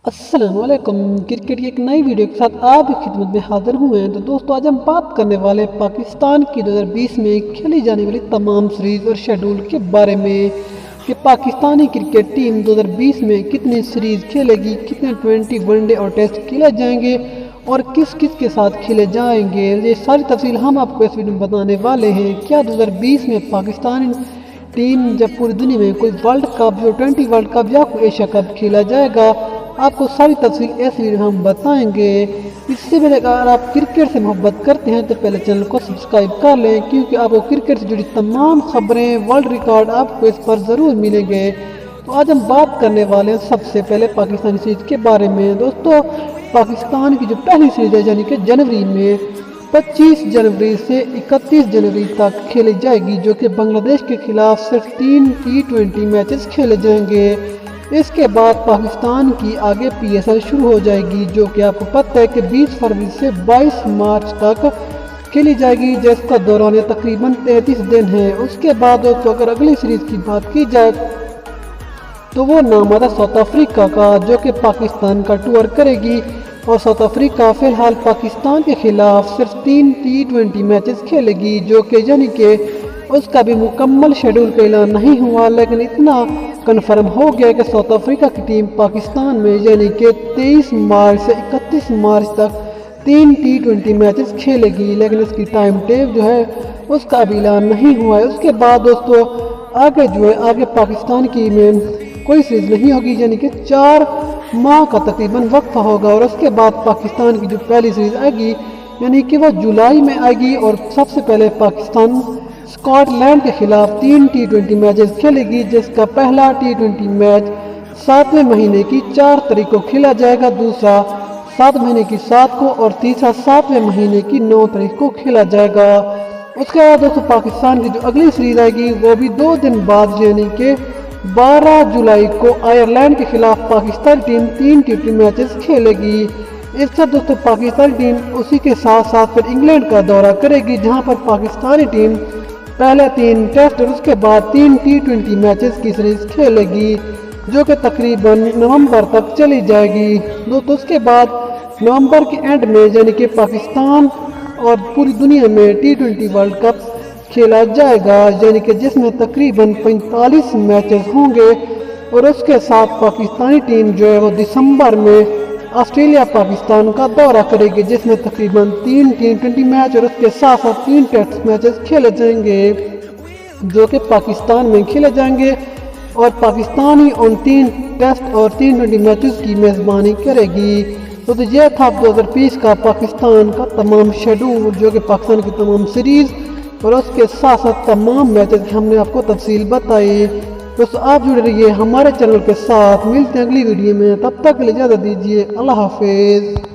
السلام علیکم۔ کرکٹ کی ایک نئی ویڈیو کے ساتھ آپ کی خدمت میں حاضر ہوئے ہیں۔ تو دوستو آج ہم بات کرنے والے پاکستان کی 2020 میں کھیلی جانے والی تمام سیریز اور شیڈول کے بارے میں کہ پاکستانی کرکٹ ٹیم 2020 میں کتنی سیریز کھیلے گی، کتنے 20 ون ڈے اور ٹیسٹ کھیلے جائیں گے اور کس کس کے ساتھ کھیلے جائیں گے، یہ ساری تفصیل ہم آپ کو اس ویڈیو میں بتانے والے ہیں۔ کیا 2020 میں پاکستانی ٹیم جب پوری دنیا میں کوئی ورلڈ کپ جو 20 ورلڈ کپ یا کوئی ایشیا کپ کھیلا جائے گا، آپ کو ساری تفصیل اس ویڈیو میں ہم بتائیں گے۔ اس سے پہلے اگر آپ کرکٹ سے محبت کرتے ہیں تو پہلے چینل کو سبسکرائب کر لیں، کیونکہ آپ کو کرکٹ سے جڑی تمام خبریں، ورلڈ ریکارڈ آپ کو اس پر ضرور ملیں گے۔ تو آج ہم بات کرنے والے ہیں سب سے پہلے پاکستانی سیریز کے بارے میں۔ دوستو پاکستان کی جو پہلی سیریز ہے یعنی کہ جنوری میں 25 جنوری سے 31 جنوری تک کھیلی جائے گی، جو کہ بنگلہ دیش کے خلاف صرف 3 T20 میچز کھیلے جائیں گے۔ اس کے بعد پاکستان کی آگے PSL شروع ہو جائے گی، جو کہ آپ کو پتہ ہے کہ 20 فروری سے 22 مارچ تک کھیلی جائے گی، جس کا دوران تقریباً 33 دن ہے۔ اس کے بعد اگر اگلی سیریز کی بات کی جائے تو وہ نام آتا ساؤتھ افریقہ کا، جو کہ پاکستان کا ٹور کرے گی، اور ساؤتھ افریقہ فی الحال پاکستان کے خلاف صرف 3 T20 میچز کھیلے گی، جو کہ یعنی کہ اس کا بھی مکمل شیڈول کا اعلان نہیں ہوا، لیکن اتنا کنفرم ہو گیا کہ ساؤتھ افریقہ کی ٹیم پاکستان میں یعنی کہ 23 مارچ سے 31 مارچ تک 3 T20 میچز کھیلے گی، لیکن اس کی ٹائم ٹیبل جو ہے اس کا بھی اعلان نہیں ہوا ہے۔ اس کے بعد دوستو آگے پاکستان کی میں کوئی سیریز نہیں ہوگی، یعنی کہ 4 ماہ کا تقریباً وقفہ ہوگا، اور اس کے بعد پاکستان کی جو پہلی سیریز آئے گی یعنی کہ وہ جولائی میں آئے گی، اور سب سے پہلے پاکستان اسکاٹ لینڈ کے خلاف 3 T20 میچز کھیلے گی، جس کا پہلا T20 میچ 7ویں مہینے کی 4 تاریخ کو کھیلا جائے گا، دوسرا 7 مہینے کی 7 کو اور تیسرا 7ویں مہینے کی 9 تاریخ کو کھیلا جائے گا۔ اس کے بعد دوستو پاکستان کی جو اگلی سیریز آئے گی وہ بھی 2 دن بعد یعنی کہ 12 جولائی کو آئرلینڈ کے خلاف پاکستان ٹیم 3 T20 میچز کھیلے گی۔ اس سے دوستو پاکستانی ٹیم اسی کے ساتھ ساتھ پھر انگلینڈ کا دورہ کرے گی، جہاں پر پاکستانی ٹیم پہلے 3 ٹیسٹ اور اس کے بعد 3 T20 میچز کی سیریز کھیلے گی، جو کہ تقریباً نومبر تک چلی جائے گی۔ دوستو اس کے بعد نومبر کے اینڈ میں یعنی کہ پاکستان اور پوری دنیا میں T20 ورلڈ کپ کھیلا جائے گا، یعنی کہ جس میں تقریباً 45 میچز ہوں گے، اور اس کے ساتھ پاکستانی ٹیم جو ہے وہ دسمبر میں آسٹریلیا پاکستان کا دورہ کرے گی، جس میں تقریباً 3 T20 میچ اور اس کے ساتھ ساتھ 3 ٹیسٹ میچز کھیلے جائیں گے، جو کہ پاکستان میں کھیلے جائیں گے، اور پاکستانی ان 3 ٹیسٹ اور 3 T20 میچز کی میزبانی کرے گی۔ تو یہ تھا 2020 کا پاکستان کا تمام شیڈول، جو کہ پاکستان کی تمام سیریز اور اس کے ساتھ ساتھ تمام میچز کی ہم نے آپ کو تفصیل بتائی۔ دوستو آپ جڑے رہیے ہمارے چینل کے ساتھ، ملتے ہیں اگلی ویڈیو میں، تب تک کے لیے اجازت دیجیے، اللہ حافظ۔